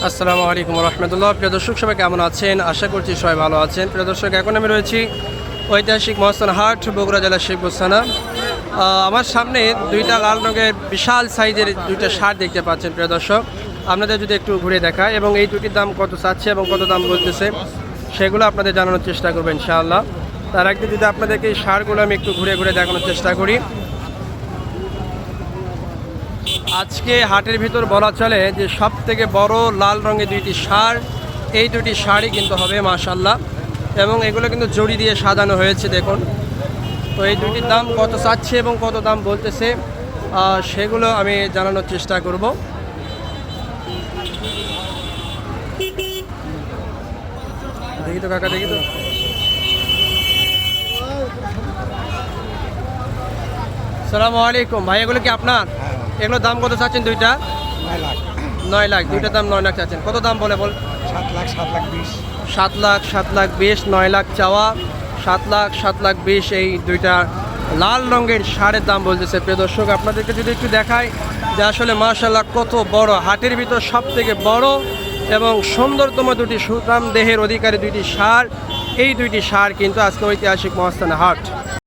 আসসালামু আলাইকুম রহমতুল্লাহ। প্রিয় দর্শক সবাই কেমন আছেন? আশা করছি সবাই ভালো আছেন। প্রিয় দর্শক, এখন আমি রয়েছি ঐতিহাসিক মহাস্থান হাট, বগুড়া জেলার শেখবস্থানা। আমার সামনে দুইটা লাল রঙের বিশাল সাইজের দুইটা ষাঁড় দেখতে পাচ্ছেন। প্রিয় দর্শক, আপনাদের যদি একটু ঘুরে দেখায় এবং এই দুটির দাম কত চাচ্ছে এবং কত দাম বলতেছে সেগুলো আপনাদের জানানোর চেষ্টা করবেন ইনশাআল্লাহ। তার আগে যদি আপনাদেরকে এই ষাঁড়গুলো আমি একটু ঘুরে ঘুরে দেখানোর চেষ্টা করি। আজকে হাটের ভিতর বলা চলে যে সব থেকে বড় লাল রঙের দুইটি ষাঁড়, এই দুটি ষাঁড়ই কিন্তু হবে মাশাআল্লাহ, এবং এগুলো কিন্তু জড়ি দিয়ে সাজানো হয়েছে দেখুন। তো এই দুটির দাম কত চাচ্ছে এবং কত দাম বলতেছে সেগুলো আমি জানানোর চেষ্টা করব। দেখি তো কাকা, দেখি তো। আসসালামু আলাইকুম ভাই, এগুলো কি আপনার? এগুলোর দাম কত চাচ্ছেন? দুইটা 9 লাখ। দুইটার দাম 9 লাখ চাচ্ছেন। কত দাম বলে 7 লাখ 20। 7 লাখ 20, 9 লাখ চাওয়া, 7 লাখ 20 এই দুইটা লাল রঙের ষাঁড়ের দাম বলতেছে। প্রিয় দর্শক, আপনাদেরকে যদি একটু দেখাই যে আসলে মাশাআল্লাহ কত বড়, হাটের ভিতর সব থেকে বড় এবং সুন্দরতম দুটি সুঠাম দেহের অধিকারী দুইটি ষাঁড়, এই দুইটি ষাঁড় কিন্তু আজকে ঐতিহাসিক মহাস্থান হাট।